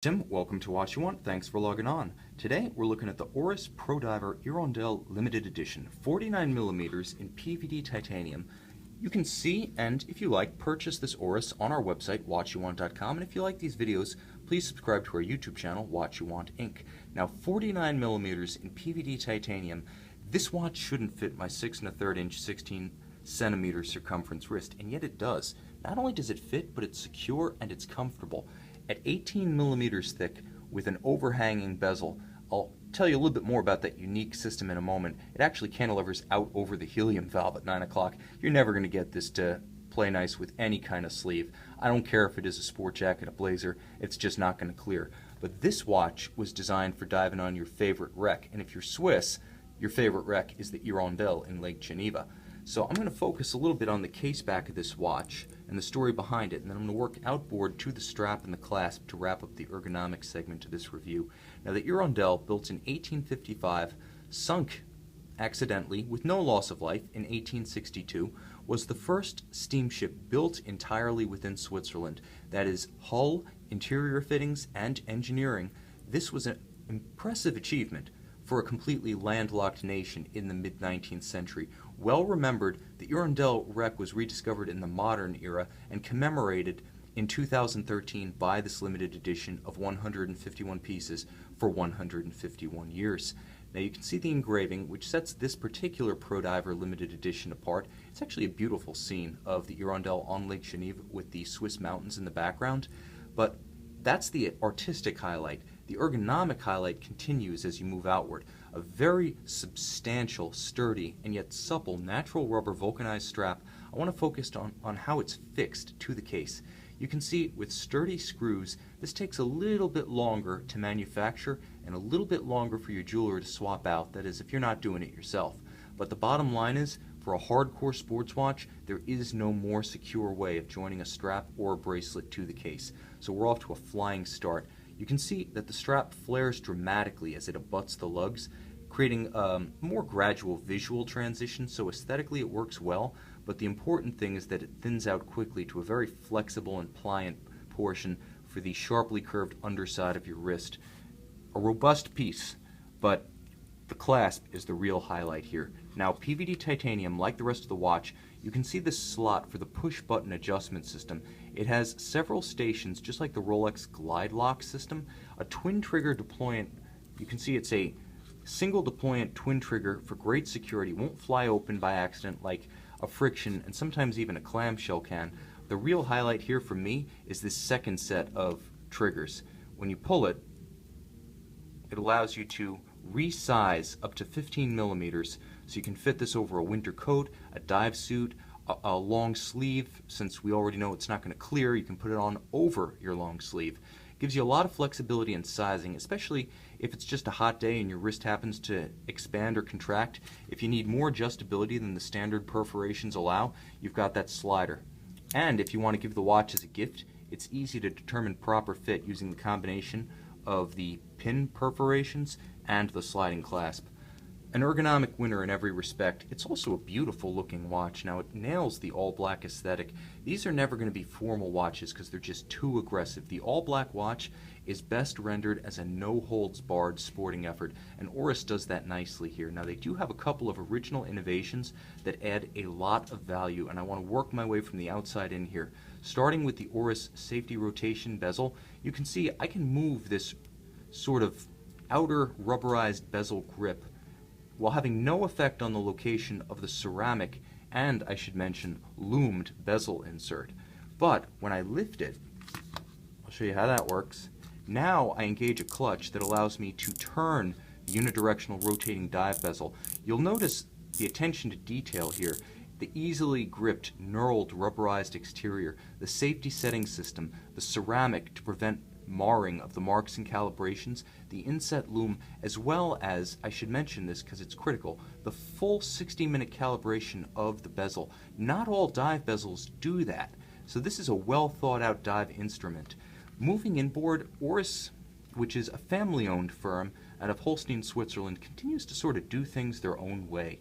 Tim, welcome to Watch You Want. Thanks for logging on. Today we're looking at the Oris Prodiver Hirondelle Limited Edition, 49 millimeters in PVD titanium. You can see and, if you like, purchase this Oris on our website, watchyouwant.com. And if you like these videos, please subscribe to our YouTube channel, Watch You Want Inc. Now, 49 millimeters in PVD titanium. This watch shouldn't fit my 6 1/3 inch, 16 centimeter circumference wrist, and yet it does. Not only does it fit, but it's secure and it's comfortable. At 18 millimeters thick with an overhanging bezel, I'll tell you a little bit more about that unique system in a moment. It actually cantilevers out over the helium valve at 9 o'clock. You're never going to get this to play nice with any kind of sleeve. I don't care if it is a sport jacket, a blazer, it's just not going to clear. But this watch was designed for diving on your favorite wreck, and if you're Swiss, your favorite wreck is the Hirondelle in Lake Geneva. So I'm going to focus a little bit on the case back of this watch and the story behind it, and then I'm going to work outboard to the strap and the clasp to wrap up the ergonomics segment of this review. Now, the Hirondelle, built in 1855, sunk accidentally with no loss of life in 1862, was the first steamship built entirely within Switzerland. That is, hull, interior fittings, and engineering. This was an impressive achievement for a completely landlocked nation in the mid-19th century. Well remembered, the Hirondelle wreck was rediscovered in the modern era and commemorated in 2013 by this limited edition of 151 pieces for 151 years. Now you can see the engraving, which sets this particular Prodiver limited edition apart. It's actually a beautiful scene of the Hirondelle on Lake Geneva with the Swiss mountains in the background, but that's the artistic highlight. The ergonomic highlight continues as you move outward. A very substantial, sturdy, and yet supple natural rubber vulcanized strap. I want to focus on how it's fixed to the case. You can see with sturdy screws, this takes a little bit longer to manufacture and a little bit longer for your jeweler to swap out, that is, if you're not doing it yourself. But the bottom line is, for a hardcore sports watch, there is no more secure way of joining a strap or a bracelet to the case. So we're off to a flying start. You can see that the strap flares dramatically as it abuts the lugs, creating a more gradual visual transition, so aesthetically it works well, but the important thing is that it thins out quickly to a very flexible and pliant portion for the sharply curved underside of your wrist. A robust piece, but the clasp is the real highlight here. Now, PVD titanium, like the rest of the watch, you can see this slot for the push-button adjustment system. It has several stations, just like the Rolex Glide Lock system. A twin-trigger deployant, you can see it's a single deployant twin trigger for great security. It won't fly open by accident like a friction and sometimes even a clamshell can. The real highlight here for me is this second set of triggers. When you pull it, it allows you to resize up to 15 millimeters, so you can fit this over a winter coat, a dive suit, a long sleeve. Since we already know it's not going to clear, you can put it on over your long sleeve. It gives you a lot of flexibility in sizing, especially if it's just a hot day and your wrist happens to expand or contract. If you need more adjustability than the standard perforations allow, you've got that slider. And if you want to give the watch as a gift, it's easy to determine proper fit using the combination of the pin perforations and the sliding clasp. An ergonomic winner in every respect. It's also a beautiful looking watch. Now, it nails the all-black aesthetic. These are never going to be formal watches because they're just too aggressive. The all-black watch is best rendered as a no-holds-barred sporting effort, and Oris does that nicely here. Now, they do have a couple of original innovations that add a lot of value, and I want to work my way from the outside in here. Starting with the Oris safety rotation bezel, you can see I can move this sort of outer rubberized bezel grip while having no effect on the location of the ceramic and, I should mention, loomed bezel insert. But when I lift it, I'll show you how that works. Now I engage a clutch that allows me to turn the unidirectional rotating dive bezel. You'll notice the attention to detail here, the easily gripped knurled rubberized exterior, the safety setting system, the ceramic to prevent marring of the marks and calibrations, the inset loom, as well as, I should mention this because it's critical, the full 60-minute calibration of the bezel. Not all dive bezels do that, so this is a well thought out dive instrument. Moving inboard, Oris, which is a family-owned firm out of Holstein, Switzerland, continues to sort of do things their own way.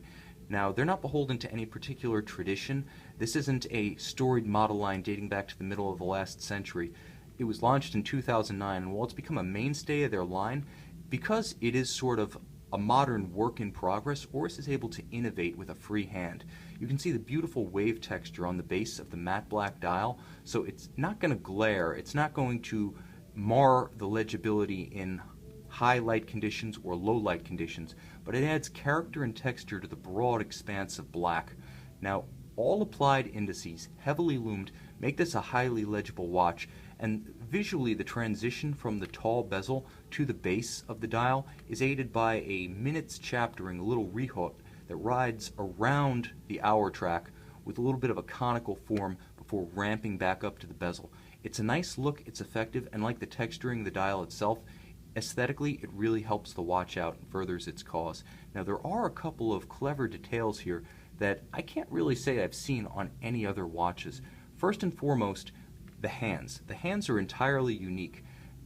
Now, they're not beholden to any particular tradition. This isn't a storied model line dating back to the middle of the last century. It was launched in 2009, and while it's become a mainstay of their line, because it is sort of a modern work in progress, Oris is able to innovate with a free hand. You can see the beautiful wave texture on the base of the matte black dial, so it's not going to glare, it's not going to mar the legibility in high light conditions or low light conditions, but it adds character and texture to the broad expanse of black. Now, all applied indices, heavily loomed, make this a highly legible watch, and visually the transition from the tall bezel to the base of the dial is aided by a minutes chaptering, a little rehaut that rides around the hour track with a little bit of a conical form before ramping back up to the bezel. It's a nice look, it's effective, and like the texturing of the dial itself, aesthetically it really helps the watch out and furthers its cause. Now there are a couple of clever details here that I can't really say I've seen on any other watches. First and foremost, the hands. The hands are entirely unique.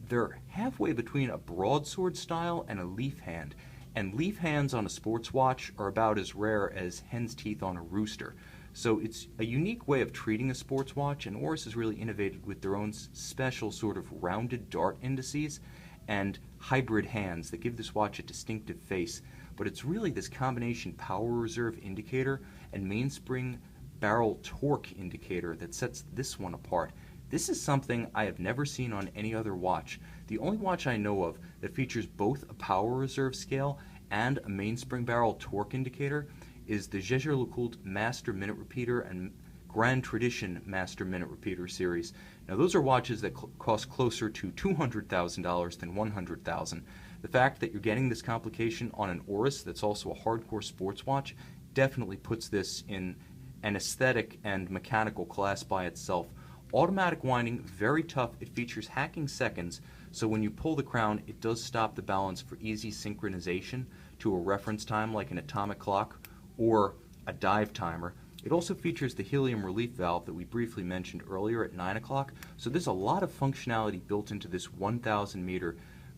They're halfway between a broadsword style and a leaf hand, and leaf hands on a sports watch are about as rare as hen's teeth on a rooster. So it's a unique way of treating a sports watch, and Oris has really innovated with their own special sort of rounded dart indices and hybrid hands that give this watch a distinctive face. But it's really this combination power reserve indicator and mainspring barrel torque indicator that sets this one apart. This is something I have never seen on any other watch. The only watch I know of that features both a power reserve scale and a mainspring barrel torque indicator is the Legible Master Minute Repeater and Grand Tradition Master Minute Repeater series. Now those are watches that cost closer to $200,000 than $100,000. The fact that you're getting this complication on an Oris that's also a hardcore sports watch definitely puts this in an aesthetic and mechanical class by itself. Automatic winding, very tough. It features hacking seconds, so when you pull the crown, it does stop the balance for easy synchronization to a reference time like an atomic clock or a dive timer. It also features the helium relief valve that we briefly mentioned earlier at 9 o'clock, so there's a lot of functionality built into this 1,000 meter,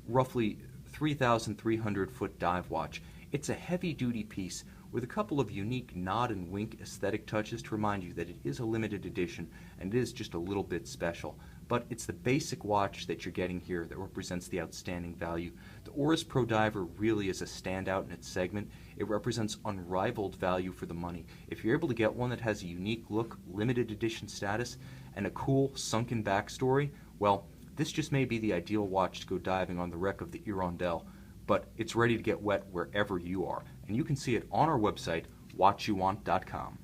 roughly 3,300 foot dive watch. It's a heavy-duty piece with a couple of unique nod and wink aesthetic touches to remind you that it is a limited edition and it is just a little bit special. But it's the basic watch that you're getting here that represents the outstanding value. The Oris Prodiver really is a standout in its segment. It represents unrivaled value for the money. If you're able to get one that has a unique look, limited edition status, and a cool sunken backstory, well, this just may be the ideal watch to go diving on the wreck of the Hirondelle. But it's ready to get wet wherever you are. And you can see it on our website, watchyouwant.com.